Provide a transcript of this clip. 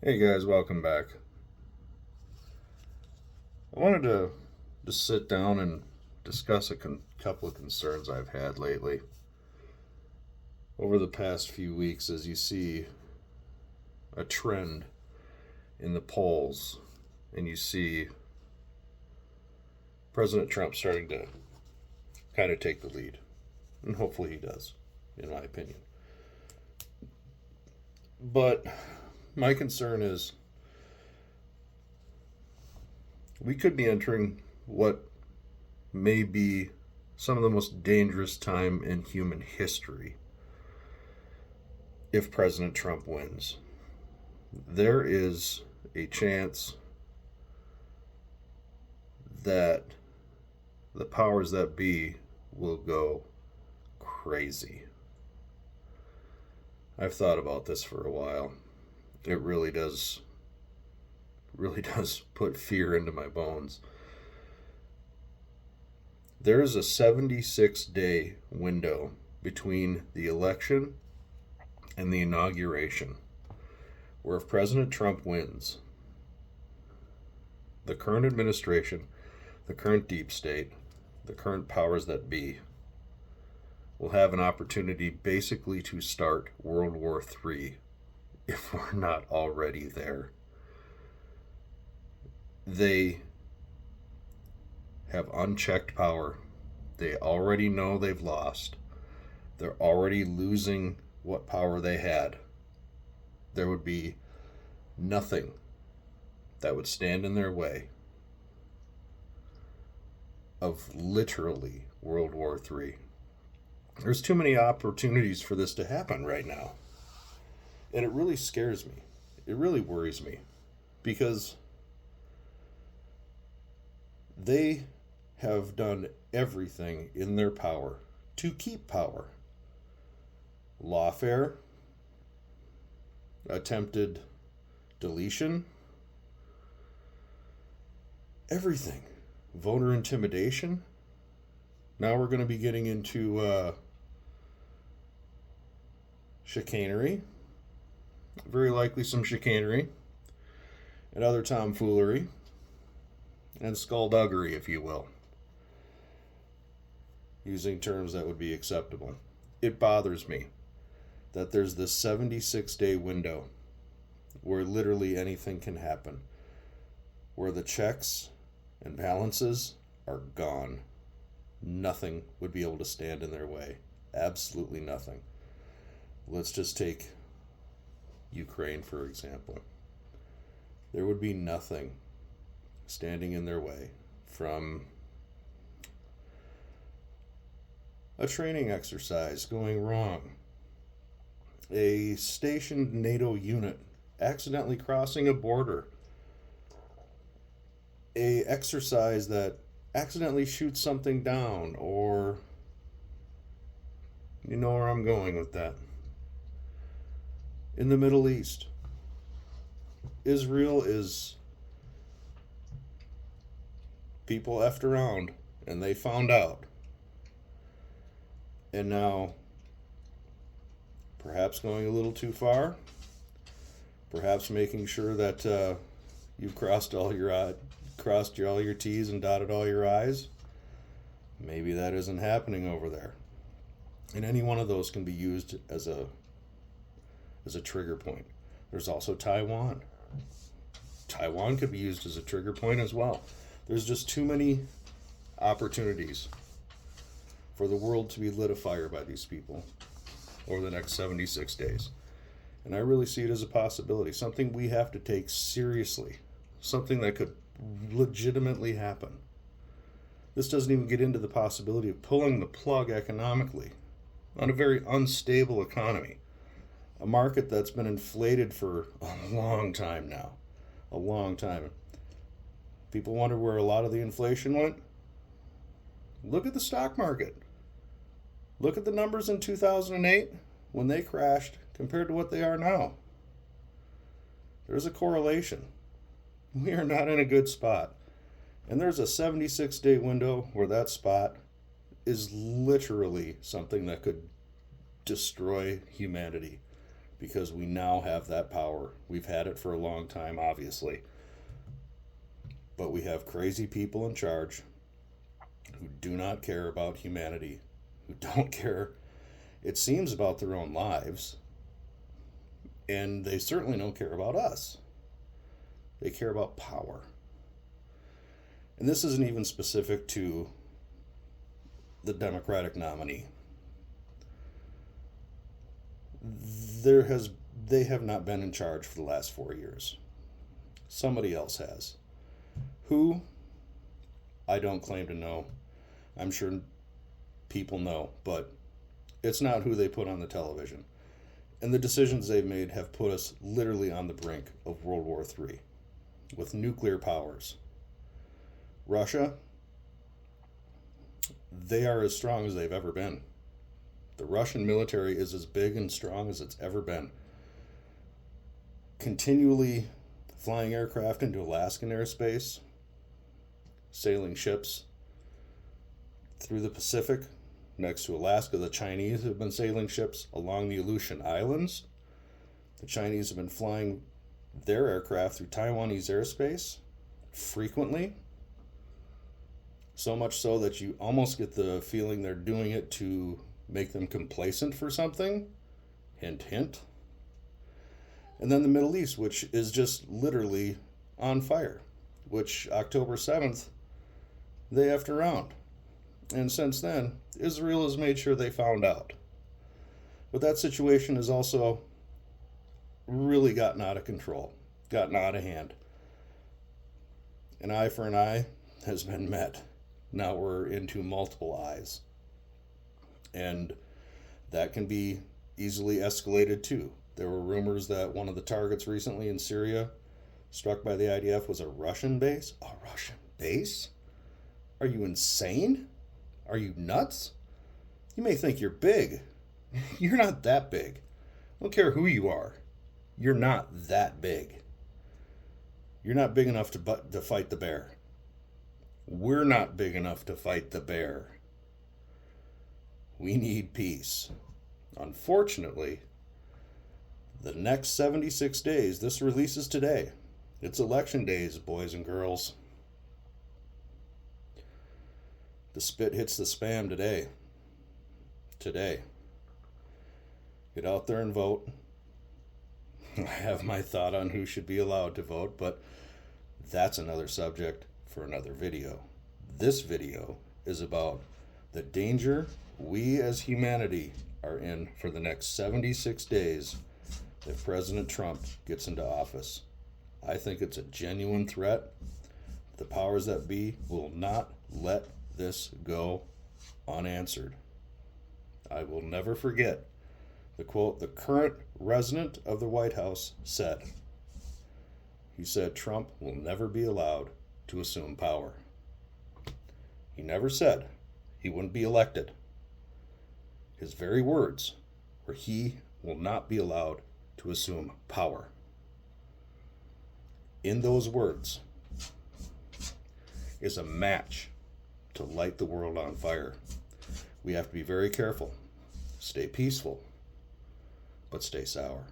Hey guys, welcome back. I wanted to just sit down and discuss a couple of concerns I've had lately. Over the past few weeks, as you see a trend in the polls, and you see President Trump starting to kind of take the lead, and hopefully he does, in my opinion. But my concern is we could be entering what may be some of the most dangerous time in human history if President Trump wins. There is a chance that the powers that be will go crazy. I've thought about this for a while. It really does put fear into my bones. There is a 76-day window between the election and the inauguration where if President Trump wins, the current administration, the current deep state, the current powers that be will have an opportunity basically to start World War III if we're not already there. They have unchecked power. They already know they've lost. They're already losing what power they had. There would be nothing that would stand in their way of literally World War III. There's too many opportunities for this to happen right now. And it really scares me. It really worries me because they have done everything in their power to keep power. Lawfare, attempted deletion, everything. Voter intimidation. Now we're going to be getting into chicanery. Very likely some chicanery and other tomfoolery and skullduggery, if you will, using terms that would be acceptable. It bothers me that there's this 76-day window where literally anything can happen, where the checks and balances are gone. Nothing would be able to stand in their way. Absolutely nothing. Let's just take Ukraine, for example. There would be nothing standing in their way from a training exercise going wrong, a stationed NATO unit accidentally crossing a border, a exercise that accidentally shoots something down, or you know where I'm going with that. In the Middle East, Israel is people effed around and they found out. And now, perhaps going a little too far, perhaps making sure that you've crossed all your T's and dotted all your I's. Maybe that isn't happening over there. And any one of those can be used as a trigger point. There's also Taiwan. Taiwan could be used as a trigger point as well. There's just too many opportunities for the world to be lit afire by these people over the next 76 days. And I really see it as a possibility, something we have to take seriously, something that could legitimately happen. This doesn't even get into the possibility of pulling the plug economically on a very unstable economy, a market that's been inflated for a long time now. A long time. People wonder where a lot of the inflation went. Look at the stock market. Look at the numbers in 2008 when they crashed compared to what they are now. There's a correlation. We are not in a good spot. And there's a 76-day window where that spot is literally something that could destroy humanity. because we now have that power. We've had it for a long time, obviously. But we have crazy people in charge who do not care about humanity, who don't care, it seems, about their own lives. And they certainly don't care about us. They care about power. And this isn't even specific to the Democratic nominee. They have not been in charge for the last 4 years. Somebody else has. Who? I don't claim to know. I'm sure people know, but it's not who they put on the television. And the decisions they've made have put us literally on the brink of World War III with nuclear powers. Russia, they are as strong as they've ever been. The Russian military is as big and strong as it's ever been. Continually flying aircraft into Alaskan airspace, sailing ships through the Pacific. Next to Alaska, the Chinese have been sailing ships along the Aleutian Islands. The Chinese have been flying their aircraft through Taiwanese airspace frequently. So much so that you almost get the feeling they're doing it to make them complacent for something. Hint, hint. And then the Middle East, which is just literally on fire, which October 7th, they effed around. And since then, Israel has made sure they found out. But that situation has also really gotten out of control, gotten out of hand. An eye for an eye has been met. Now we're into multiple eyes. And that can be easily escalated too. There were rumors that one of the targets recently in Syria struck by the IDF was a Russian base. A Russian base? Are you insane? Are you nuts? You may think you're big. You're not that big. I don't care who you are. You're not that big. You're not big enough to fight the bear. We're not big enough to fight the bear. We need peace. Unfortunately, the next 76 days, this releases today. It's election days, boys and girls. The spit hits the spam today. Today. Get out there and vote. I have my thought on who should be allowed to vote, but that's another subject for another video. This video is about the danger we as humanity are in for the next 76 days if President Trump gets into office. I think it's a genuine threat. The powers that be will not let this go unanswered. I will never forget the quote the current resident of the White House said. He said Trump will never be allowed to assume power. He never said he wouldn't be elected. His very words were he will not be allowed to assume power. In those words is a match to light the world on fire. We have to be very careful. Stay peaceful, but stay sour.